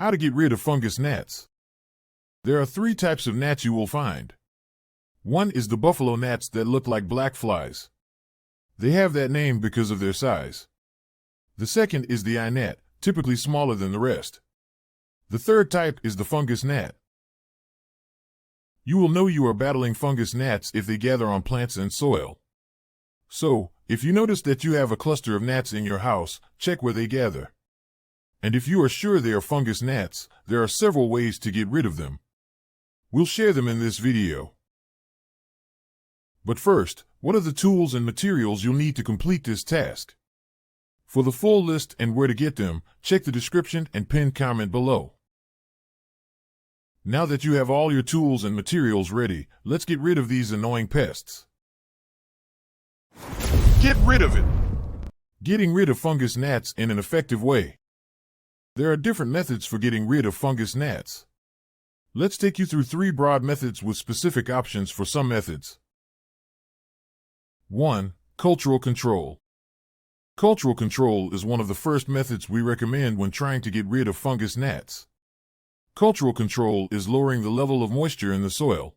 How to get rid of fungus gnats. There are three types of gnats you will find. One is the buffalo gnats that look like black flies. They have that name because of their size. The second is the eye gnat, typically smaller than the rest. The third type is the fungus gnat. You will know you are battling fungus gnats if they gather on plants and soil. So, if you notice that you have a cluster of gnats in your house, check where they gather. And if you are sure they are fungus gnats, there are several ways to get rid of them. We'll share them in this video. But first, what are the tools and materials you'll need to complete this task? For the full list and where to get them, check the description and pinned comment below. Now that you have all your tools and materials ready, let's get rid of these annoying pests. Get rid of it! Getting rid of fungus gnats in an effective way. There are different methods for getting rid of fungus gnats. Let's take you through three broad methods with specific options for some methods. 1. Cultural control. Cultural control is one of the first methods we recommend when trying to get rid of fungus gnats. Cultural control is lowering the level of moisture in the soil.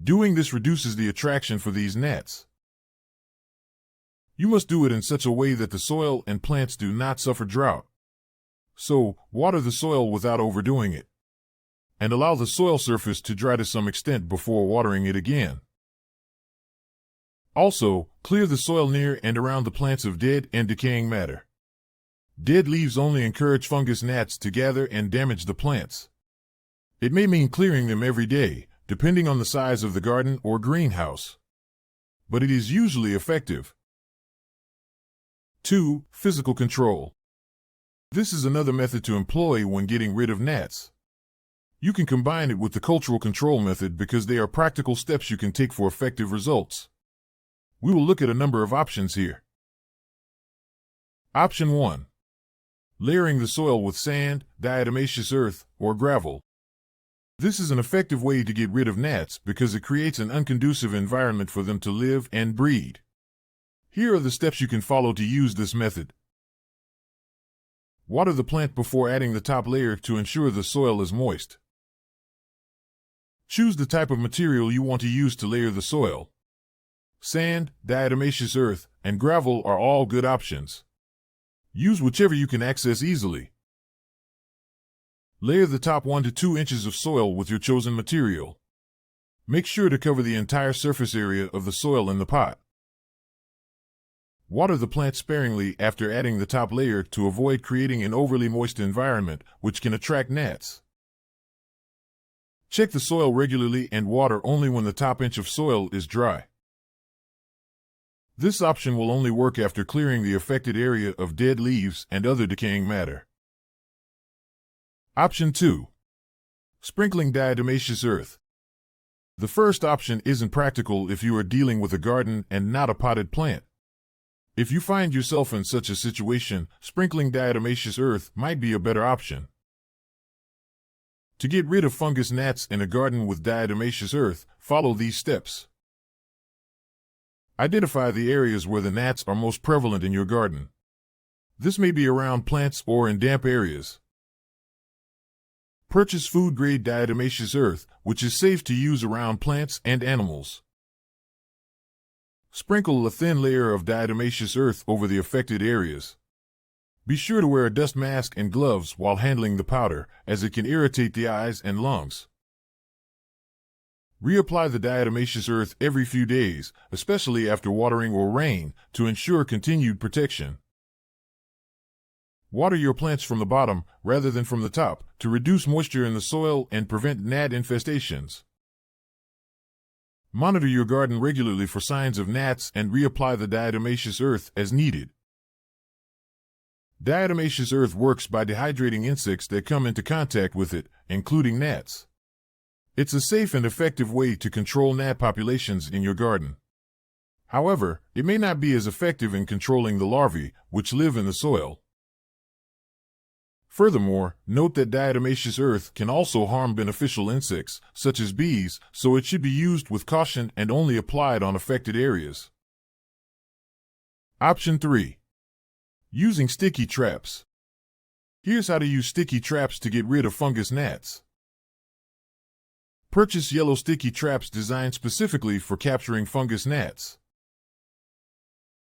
Doing this reduces the attraction for these gnats. You must do it in such a way that the soil and plants do not suffer drought. So, water the soil without overdoing it. And allow the soil surface to dry to some extent before watering it again. Also, clear the soil near and around the plants of dead and decaying matter. Dead leaves only encourage fungus gnats to gather and damage the plants. It may mean clearing them every day, depending on the size of the garden or greenhouse. But it is usually effective. 2. Physical control. This is another method to employ when getting rid of gnats. You can combine it with the cultural control method because they are practical steps you can take for effective results. We will look at a number of options here. Option 1. Layering the soil with sand, diatomaceous earth, or gravel. This is an effective way to get rid of gnats because it creates an unconducive environment for them to live and breed. Here are the steps you can follow to use this method. Water the plant before adding the top layer to ensure the soil is moist. Choose the type of material you want to use to layer the soil. Sand, diatomaceous earth, and gravel are all good options. Use whichever you can access easily. Layer the top 1 to 2 inches of soil with your chosen material. Make sure to cover the entire surface area of the soil in the pot. Water the plant sparingly after adding the top layer to avoid creating an overly moist environment, which can attract gnats. Check the soil regularly and water only when the top inch of soil is dry. This option will only work after clearing the affected area of dead leaves and other decaying matter. Option 2. Sprinkling diatomaceous earth. The first option isn't practical if you are dealing with a garden and not a potted plant. If you find yourself in such a situation, sprinkling diatomaceous earth might be a better option. To get rid of fungus gnats in a garden with diatomaceous earth, follow these steps. Identify the areas where the gnats are most prevalent in your garden. This may be around plants or in damp areas. Purchase food-grade diatomaceous earth, which is safe to use around plants and animals. Sprinkle a thin layer of diatomaceous earth over the affected areas. Be sure to wear a dust mask and gloves while handling the powder, as it can irritate the eyes and lungs. Reapply the diatomaceous earth every few days, especially after watering or rain, to ensure continued protection. Water your plants from the bottom, rather than from the top, to reduce moisture in the soil and prevent gnat infestations. Monitor your garden regularly for signs of gnats and reapply the diatomaceous earth as needed. Diatomaceous earth works by dehydrating insects that come into contact with it, including gnats. It's a safe and effective way to control gnat populations in your garden. However, it may not be as effective in controlling the larvae, which live in the soil. Furthermore, note that diatomaceous earth can also harm beneficial insects, such as bees, so it should be used with caution and only applied on affected areas. Option 3. Using sticky traps. Here's how to use sticky traps to get rid of fungus gnats. Purchase yellow sticky traps designed specifically for capturing fungus gnats.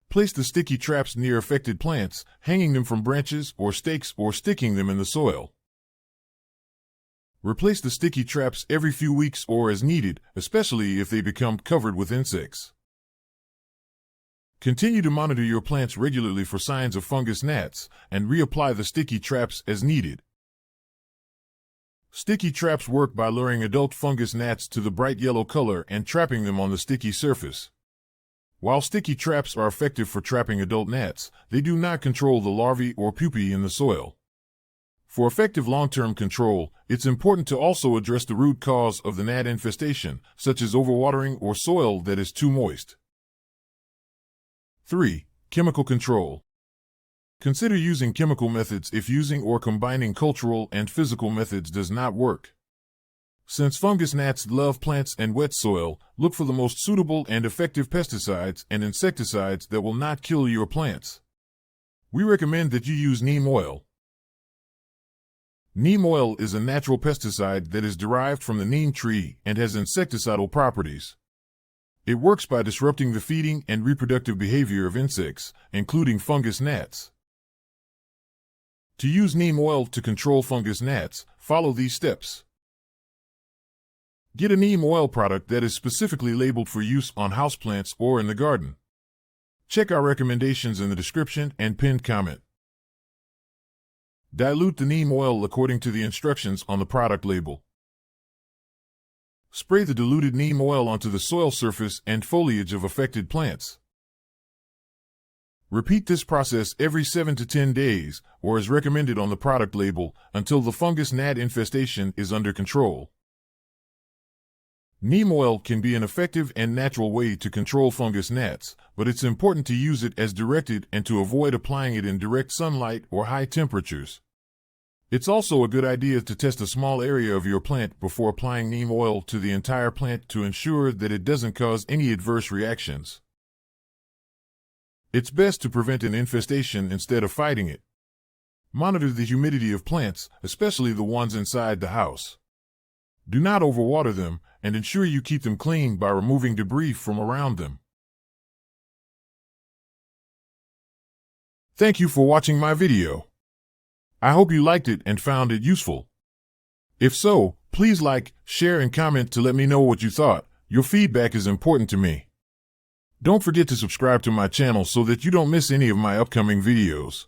Place the sticky traps near affected plants, hanging them from branches or stakes or sticking them in the soil. Replace the sticky traps every few weeks or as needed, especially if they become covered with insects. Continue to monitor your plants regularly for signs of fungus gnats, and reapply the sticky traps as needed. Sticky traps work by luring adult fungus gnats to the bright yellow color and trapping them on the sticky surface. While sticky traps are effective for trapping adult gnats, they do not control the larvae or pupae in the soil. For effective long-term control, it's important to also address the root cause of the gnat infestation, such as overwatering or soil that is too moist. 3. Chemical control. Consider using chemical methods if using or combining cultural and physical methods does not work. Since fungus gnats love plants and wet soil, look for the most suitable and effective pesticides and insecticides that will not kill your plants. We recommend that you use neem oil. Neem oil is a natural pesticide that is derived from the neem tree and has insecticidal properties. It works by disrupting the feeding and reproductive behavior of insects, including fungus gnats. To use neem oil to control fungus gnats, follow these steps. Get a neem oil product that is specifically labeled for use on houseplants or in the garden. Check our recommendations in the description and pinned comment. Dilute the neem oil according to the instructions on the product label. Spray the diluted neem oil onto the soil surface and foliage of affected plants. Repeat this process every 7 to 10 days, or as recommended on the product label, until the fungus gnat infestation is under control. Neem oil can be an effective and natural way to control fungus gnats, but it's important to use it as directed and to avoid applying it in direct sunlight or high temperatures. It's also a good idea to test a small area of your plant before applying neem oil to the entire plant to ensure that it doesn't cause any adverse reactions. It's best to prevent an infestation instead of fighting it. Monitor the humidity of plants, especially the ones inside the house. Do not overwater them, and ensure you keep them clean by removing debris from around them. Thank you for watching my video. I hope you liked it and found it useful. If so, please like, share, and comment to let me know what you thought. Your feedback is important to me. Don't forget to subscribe to my channel so that you don't miss any of my upcoming videos.